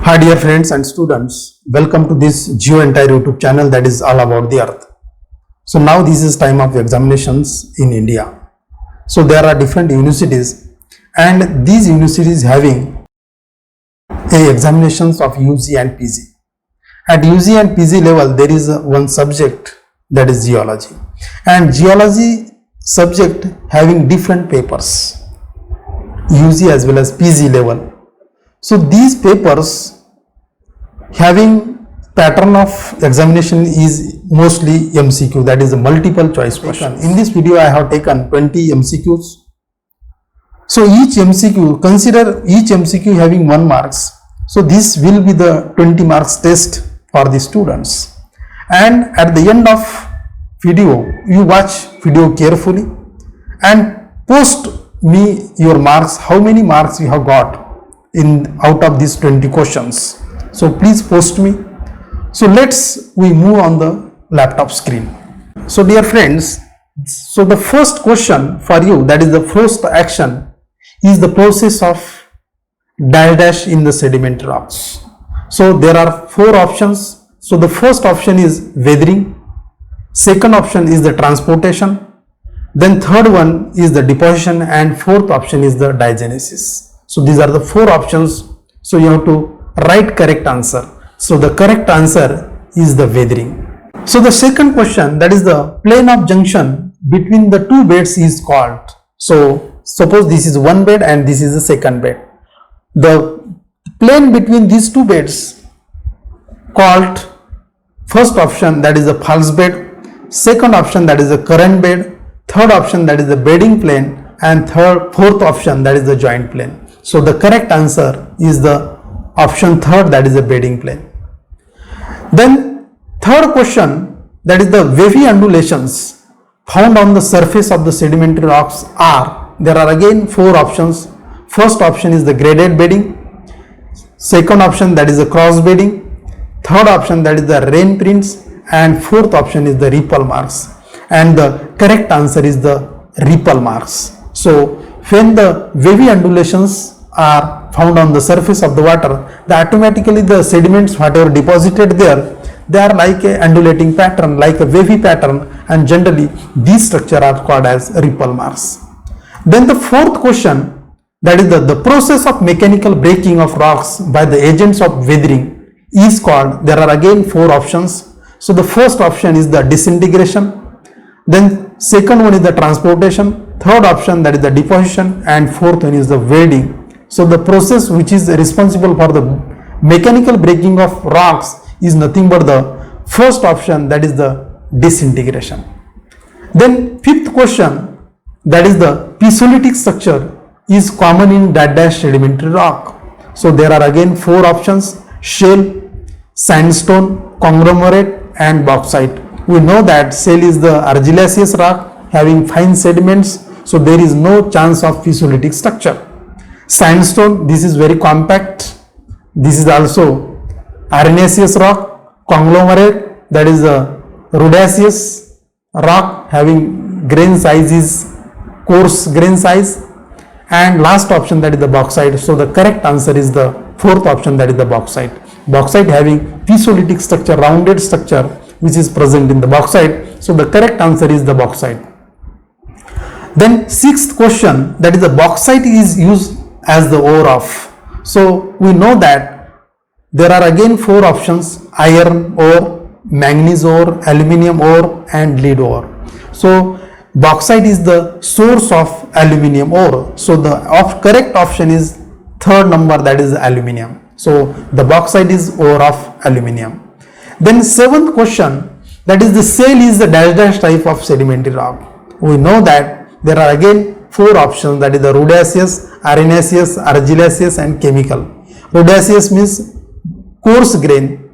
Hi dear friends and students, welcome to this GeoEntire YouTube channel that is all about the earth. So now this is time of examinations in India. So there are different universities and these universities having examinations of UG and PG. At UG and PG level there is one subject that is geology, and geology subject having different papers, UG as well as PG level. So these papers having pattern of examination is mostly MCQ, that is a multiple choice question. In this video I have taken 20 MCQs. So each MCQ, consider each MCQ having 1 marks. So this will be the 20 marks test for the students. And at the end of video, you watch video carefully and post me your marks, how many marks you have got in out of these 20 questions. So please post me. So we move on the laptop screen. So dear friends, so the first question for you, that is the first action, is the process of dash in the sedimentary rocks. So there are 4 options. So the first option is weathering, second option is the transportation, then third one is the deposition, and fourth option is the diagenesis. So these are the 4 options. So you have to write correct answer. So the correct answer is the weathering. So the second question, that is the plane of junction between the 2 beds is called. So suppose this is one bed and this is the second bed. The plane between these 2 beds called first option, that is the false bed, second option, that is the current bed, third option, that is the bedding plane, and fourth option, that is the joint plane. So the correct answer is the option third, that is the bedding plane. Then third question, that is the wavy undulations found on the surface of the sedimentary rocks are, there are again 4 options. First option is the graded bedding, second option, that is the cross bedding, third option, that is the rain prints, and fourth option is the ripple marks. And the correct answer is the ripple marks. So when the wavy undulations are found on the surface of the water, automatically the sediments whatever deposited there, they are like a undulating pattern, like a wavy pattern, and generally these structures are called as ripple marks. Then the fourth question, that is the process of mechanical breaking of rocks by the agents of weathering is called, there are again 4 options. So the first option is the disintegration, then second one is the transportation, third option, that is the deposition, and fourth one is the welding. So the process which is responsible for the mechanical breaking of rocks is nothing but the first option, that is the disintegration. Then fifth question, that is the piezolytic structure is common in dash sedimentary rock. So there are again 4 options: shale, sandstone, conglomerate, and bauxite. We know that shale is the argillaceous rock having fine sediments, so there is no chance of piezolytic structure. Sandstone, this is very compact, this is also arenaceous rock. Conglomerate, that is a rhodaceous rock having grain size is coarse grain size, and last option, that is the bauxite. So the correct answer is the fourth option, that is the bauxite. Bauxite having piezolytic structure, rounded structure which is present in the bauxite. So the correct answer is the bauxite. Then sixth question, that is the bauxite is used as the ore of. So we know that there are again 4 options: iron ore, manganese ore, aluminium ore, and lead ore. So bauxite is the source of aluminium ore. So the correct option is third number, that is aluminium. So the bauxite is ore of aluminium. Then seventh question, that is the shale is the dash type of sedimentary rock. We know that there are again 4 options, that is the rhodaceous, arenaceous, argillaceous, and chemical. Rhodaceous means coarse grain,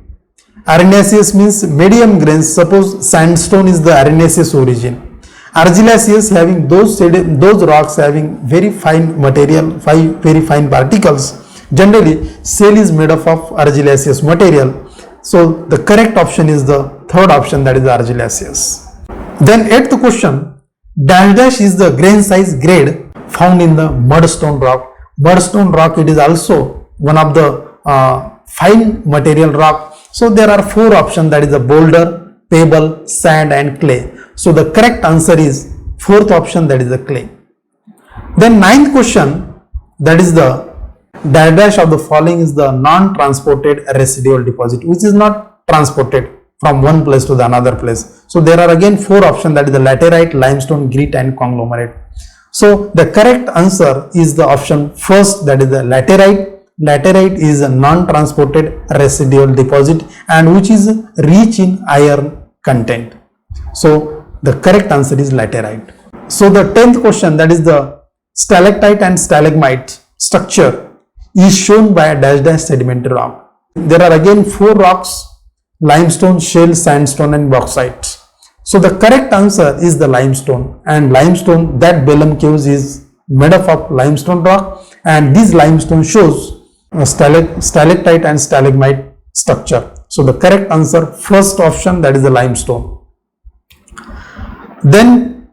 arenaceous means medium grains. Suppose sandstone is the arenaceous origin. Argillaceous having those rocks having very fine material, very fine particles. Generally shale is made up of argillaceous material. So the correct option is the third option, that is the argillaceous. Then 8th question, dash is the grain size grade found in the mudstone rock. Mudstone rock, it is also one of the fine material rock. So there are four options, that is the boulder, pebble, sand and clay. So the correct answer is fourth option, that is the clay. Then ninth question, that is the dash of the following is the non-transported residual deposit, which is not transported from one place to the another place. So there are again four options, that is the laterite, limestone, grit and conglomerate. So the correct answer is the option first, that is the laterite. Laterite is a non-transported residual deposit and which is rich in iron content. So the correct answer is laterite. So the 10th question, that is the stalactite and stalagmite structure is shown by a dash sedimentary rock. There are again four rocks: limestone, shale, sandstone and bauxite. So the correct answer is the limestone, and limestone, that Belem Caves is made up of limestone rock, and this limestone shows a stalactite and stalagmite structure. So the correct answer first option, that is the limestone. Then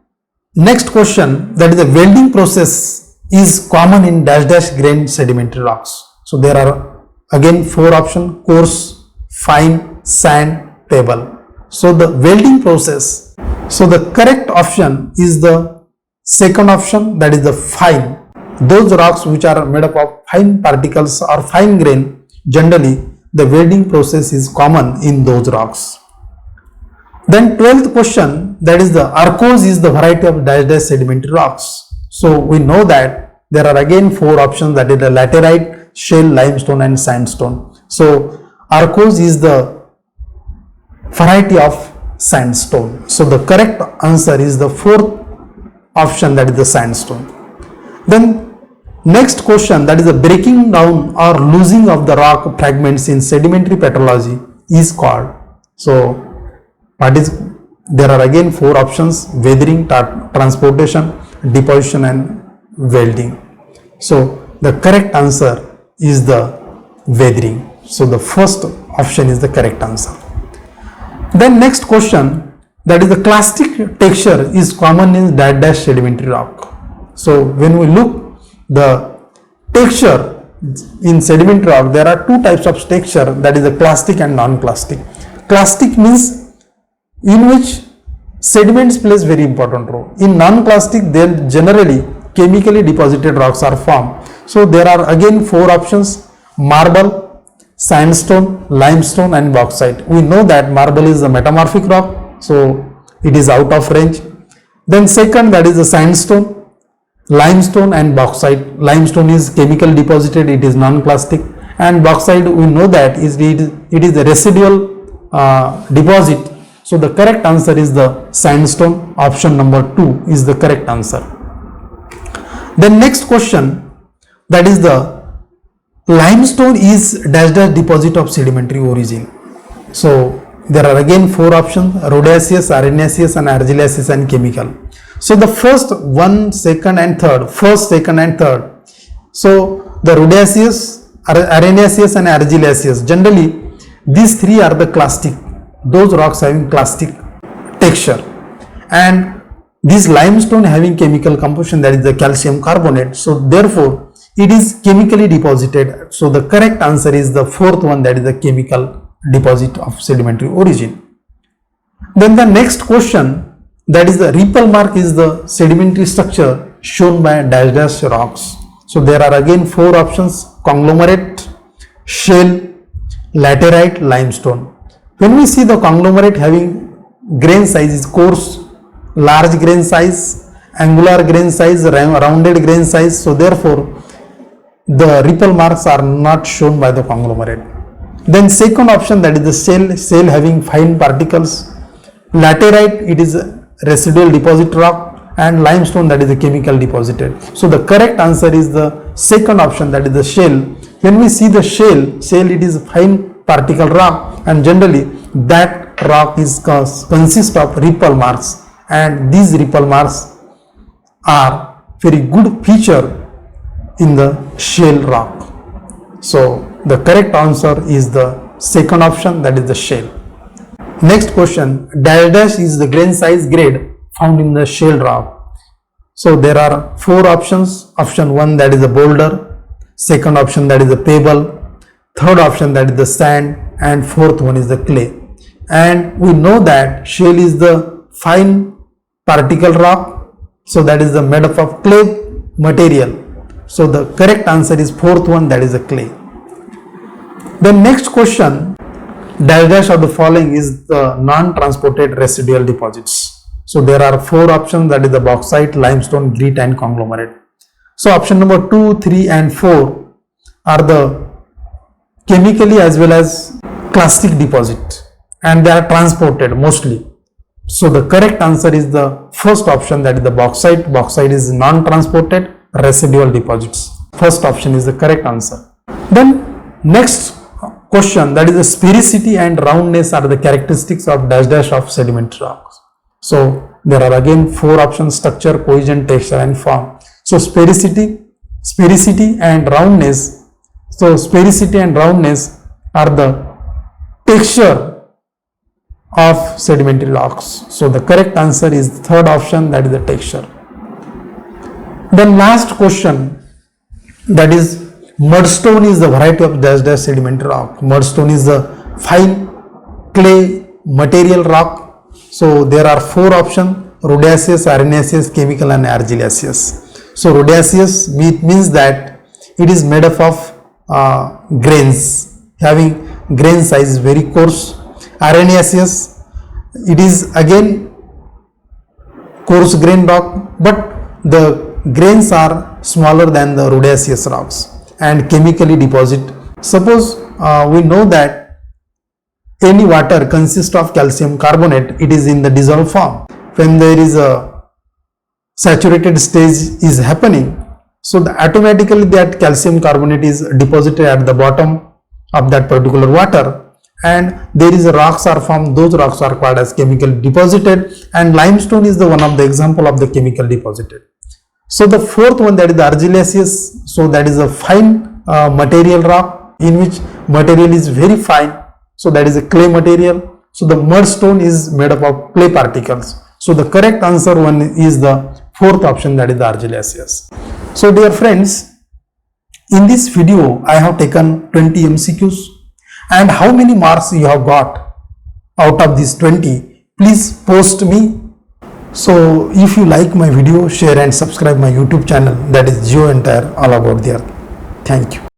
next question, that is the welding process is common in dash grain sedimentary rocks. So there are again four options: coarse, fine, sand, pebble. So the welding process, so the correct option is the second option, that is the fine. Those rocks which are made up of fine particles or fine grain, generally the welding process is common in those rocks. Then 12th question, that is the arkose is the variety of dash sedimentary rocks. So we know that there are again four options, that is the laterite, shale, limestone and sandstone. So arkose is the variety of sandstone. So the correct answer is the fourth option, that is the sandstone. Then next question, that is the breaking down or losing of the rock fragments in sedimentary petrology is called. So there are again four options: weathering, transportation, deposition and welding. So the correct answer is the weathering. So the first option is the correct answer. Then next question, that is the clastic texture is common in dash sedimentary rock. So when we look the texture in sedimentary rock, there are two types of texture, that is the clastic and non-clastic. Clastic means in which sediments plays very important role. In non-clastic, then generally chemically deposited rocks are formed. So there are again four options: marble, sandstone, limestone and bauxite. We know that marble is a metamorphic rock, so it is out of range. Then second, that is the sandstone, limestone and bauxite. Limestone is chemical deposited, it is non-clastic, and bauxite we know that it is a residual deposit. So the correct answer is the sandstone. Option number 2 is the correct answer. Then next question, that is the limestone is dash deposit of sedimentary origin. So there are again four options: rhodaceous, arenaceous and argillaceous and chemical. So the first, one, second and third, first, second and third. So the rhodaceous, arenaceous and argillaceous, generally these three are the clastic, those rocks having clastic texture, and this limestone having chemical composition, that is the calcium carbonate. So therefore it is chemically deposited. So the correct answer is the fourth one, that is the chemical deposit of sedimentary origin. Then the next question, that is the ripple mark is the sedimentary structure shown by dash rocks. So there are again four options: conglomerate, shale, laterite, limestone. When we see the conglomerate having grain size is coarse, large grain size, angular grain size, rounded grain size. So therefore the ripple marks are not shown by the conglomerate. Then second option, that is the shale having fine particles, laterite it is a residual deposit rock, and limestone that is a chemical deposited. So the correct answer is the second option, that is the shale. When we see the shale it is a fine particle rock, and generally that rock is consists of ripple marks, and these ripple marks are very good feature in the shale rock. So the correct answer is the second option, that is the shale. Next question, dash is the grain size grade found in the shale rock. So there are four options: option 1 that is the boulder, second option that is the pebble, third option that is the sand, and fourth one is the clay. And we know that shale is the fine particle rock, so that is the made up of clay material. So the correct answer is fourth one, that is the clay. The next question, dash of the following is the non-transported residual deposits. So there are four options, that is the bauxite, limestone, grit and conglomerate. So option number 2, 3 and 4 are the chemically as well as clastic deposit, and they are transported mostly. So the correct answer is the first option, that is the bauxite. Bauxite is non-transported residual deposits. First option is the correct answer. Then next question, that is the sphericity and roundness are the characteristics of dash of sedimentary rocks. So there are again four options: structure, cohesion, texture and form. So sphericity and roundness. So sphericity and roundness are the texture of sedimentary rocks. So the correct answer is the third option, that is the texture. Then last question, that is mudstone is the variety of dash sedimentary rock. Mudstone is the fine clay material rock. So there are four options: rhodaceous, arenaceous, chemical and argillaceous. So rhodaceous means that it is made up of grains, having grain size very coarse. Arenaceous, it is again coarse grain rock, but the grains are smaller than the rhodaceous rocks. And chemically deposit, suppose we know that any water consists of calcium carbonate, it is in the dissolved form. When there is a saturated stage is happening, so automatically that calcium carbonate is deposited at the bottom of that particular water, and there is a rocks are formed. Those rocks are called as chemically deposited, and limestone is the one of the example of the chemical deposited. So the fourth one, that is the argillaceous. So that is a fine material rock in which material is very fine. So that is a clay material. So the mudstone is made up of clay particles. So the correct answer one is the fourth option, that is the argillaceous. So dear friends, in this video I have taken 20 MCQs, and how many marks you have got out of these 20, please post me. So if you like my video, share and subscribe my YouTube channel, that is GeoEntire, all about the earth. Thank you.